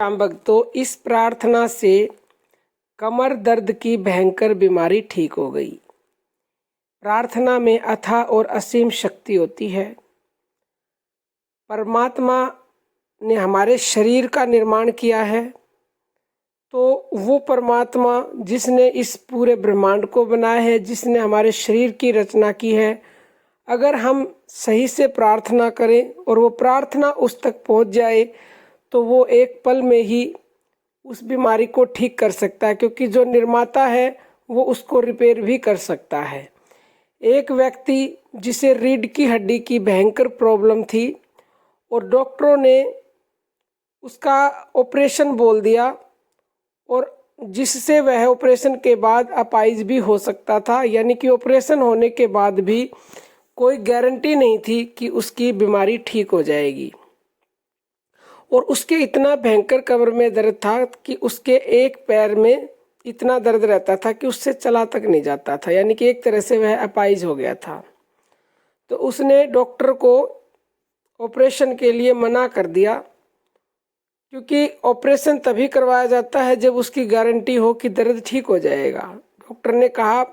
राम भक्तों, इस प्रार्थना से कमर दर्द की भयंकर बीमारी ठीक हो गई। प्रार्थना में अथाह और असीम शक्ति होती है। परमात्मा ने हमारे शरीर का निर्माण किया है, तो वो परमात्मा जिसने इस पूरे ब्रह्मांड को बनाया है, जिसने हमारे शरीर की रचना की है, अगर हम सही से प्रार्थना करें और वो प्रार्थना उस तक पहुंच जाए तो वो एक पल में ही उस बीमारी को ठीक कर सकता है, क्योंकि जो निर्माता है वो उसको रिपेयर भी कर सकता है। एक व्यक्ति जिसे रीढ़ की हड्डी की भयंकर प्रॉब्लम थी और डॉक्टरों ने उसका ऑपरेशन बोल दिया, और जिससे वह ऑपरेशन के बाद अपाहिज भी हो सकता था, यानी कि ऑपरेशन होने के बाद भी कोई गारंटी नहीं थी कि उसकी बीमारी ठीक हो जाएगी। और उसके इतना भयंकर कमर में दर्द था कि उसके एक पैर में इतना दर्द रहता था कि उससे चला तक नहीं जाता था, यानी कि एक तरह से वह अपाहिज हो गया था। तो उसने डॉक्टर को ऑपरेशन के लिए मना कर दिया, क्योंकि ऑपरेशन तभी करवाया जाता है जब उसकी गारंटी हो कि दर्द ठीक हो जाएगा। डॉक्टर ने कहा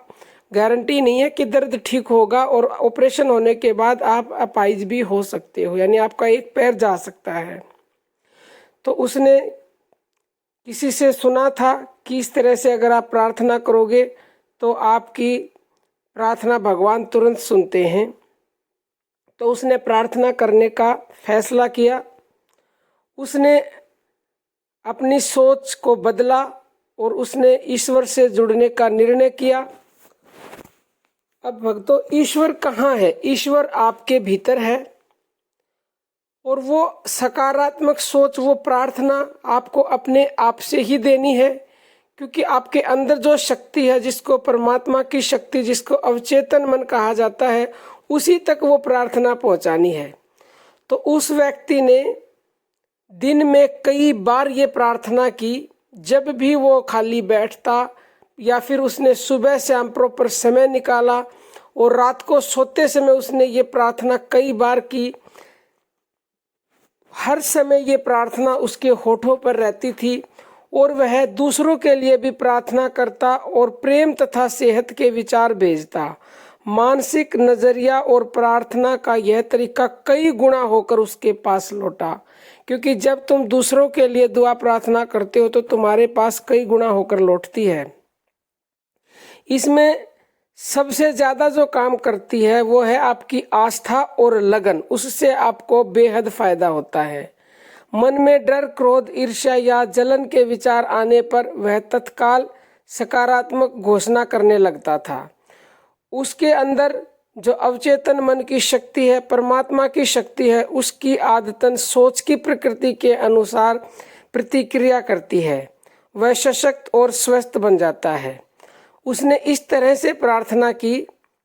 गारंटी नहीं है कि दर्द ठीक होगा, और ऑपरेशन होने के बाद आप अपाहिज भी हो सकते हो, यानी आपका एक पैर जा सकता है। तो उसने किसी से सुना था कि इस तरह से अगर आप प्रार्थना करोगे तो आपकी प्रार्थना भगवान तुरंत सुनते हैं। तो उसने प्रार्थना करने का फैसला किया। उसने अपनी सोच को बदला और उसने ईश्वर से जुड़ने का निर्णय किया। अब भक्तों, ईश्वर कहाँ है? ईश्वर आपके भीतर है, और वो सकारात्मक सोच, वो प्रार्थना आपको अपने आप से ही देनी है, क्योंकि आपके अंदर जो शक्ति है, जिसको परमात्मा की शक्ति, जिसको अवचेतन मन कहा जाता है, उसी तक वो प्रार्थना पहुंचानी है। तो उस व्यक्ति ने दिन में कई बार ये प्रार्थना की। जब भी वो खाली बैठता या फिर उसने सुबह शाम प्रॉपर समय निकाला, और रात को सोते समय उसने ये प्रार्थना कई बार की। हर समय ये प्रार्थना उसके होठों पर रहती थी, और वह दूसरों के लिए भी प्रार्थना करता और प्रेम तथा सेहत के विचार भेजता। मानसिक नजरिया और प्रार्थना का यह तरीका कई गुना होकर उसके पास लौटा, क्योंकि जब तुम दूसरों के लिए दुआ प्रार्थना करते हो तो तुम्हारे पास कई गुना होकर लौटती है। इसमें सबसे ज़्यादा जो काम करती है वो है आपकी आस्था और लगन, उससे आपको बेहद फायदा होता है। मन में डर, क्रोध, ईर्ष्या या जलन के विचार आने पर वह तत्काल सकारात्मक घोषणा करने लगता था। उसके अंदर जो अवचेतन मन की शक्ति है, परमात्मा की शक्ति है, उसकी आदतन सोच की प्रकृति के अनुसार प्रतिक्रिया करती है। वह सशक्त और स्वस्थ बन जाता है। उसने इस तरह से प्रार्थना की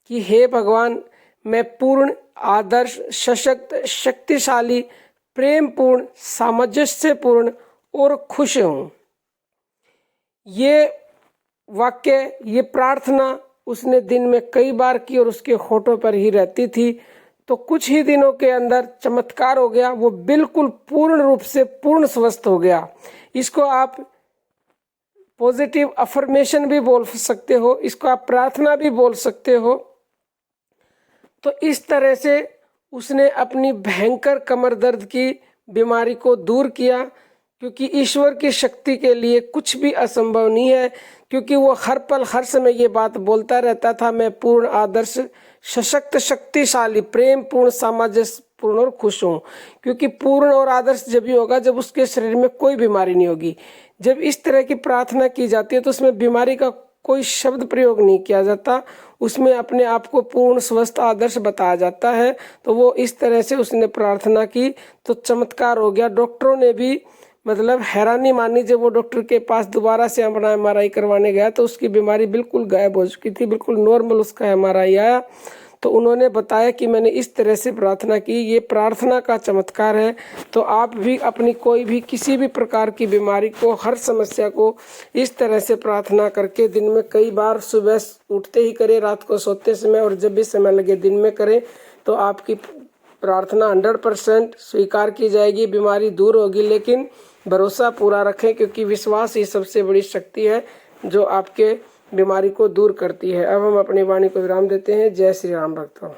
कि हे भगवान, मैं पूर्ण, आदर्श, सशक्त, शक्तिशाली, प्रेमपूर्ण, सामंजस्यपूर्ण और खुश हूँ। ये वाक्य, ये प्रार्थना उसने दिन में कई बार की और उसके होठों पर ही रहती थी। तो कुछ ही दिनों के अंदर चमत्कार हो गया। वो बिल्कुल पूर्ण रूप से पूर्ण स्वस्थ हो गया। इसको आप पॉजिटिव अफर्मेशन भी बोल सकते हो, इसको आप प्रार्थना भी बोल सकते हो। तो इस तरह से उसने अपनी भयंकर कमर दर्द की बीमारी को दूर किया, क्योंकि ईश्वर की शक्ति के लिए कुछ भी असंभव नहीं है। क्योंकि वो हर पल हर समय ये बात बोलता रहता था, मैं पूर्ण, आदर्श, सशक्त, शक्तिशाली, प्रेम पूर्ण, सामंजस्यपूर्ण और खुश हूँ। क्योंकि पूर्ण और आदर्श जब भी होगा जब उसके शरीर में कोई बीमारी नहीं होगी। जब इस तरह की प्रार्थना की जाती है तो उसमें बीमारी का कोई शब्द प्रयोग नहीं किया जाता, उसमें अपने आप को पूर्ण, स्वस्थ, आदर्श बताया जाता है। तो वो इस तरह से उसने प्रार्थना की तो चमत्कार हो गया। डॉक्टरों ने भी मतलब हैरानी मानी। जब वो डॉक्टर के पास दोबारा से अपना एमआरआई करवाने गया तो उसकी बीमारी बिल्कुल गायब हो चुकी थी, बिल्कुल नॉर्मल उसका एमआरआई आया। तो उन्होंने बताया कि मैंने इस तरह से प्रार्थना की, ये प्रार्थना का चमत्कार है। तो आप भी अपनी कोई भी किसी भी प्रकार की बीमारी को, हर समस्या को इस तरह से प्रार्थना करके दिन में कई बार, सुबह उठते ही करें, रात को सोते समय, और जब भी समय लगे दिन में करें, तो आपकी प्रार्थना 100% स्वीकार की जाएगी, बीमारी दूर होगी। लेकिन भरोसा पूरा रखें, क्योंकि विश्वास ही सबसे बड़ी शक्ति है जो आपके बीमारी को दूर करती है। अब हम अपनी वाणी को विराम देते हैं। जय श्री राम भक्तों।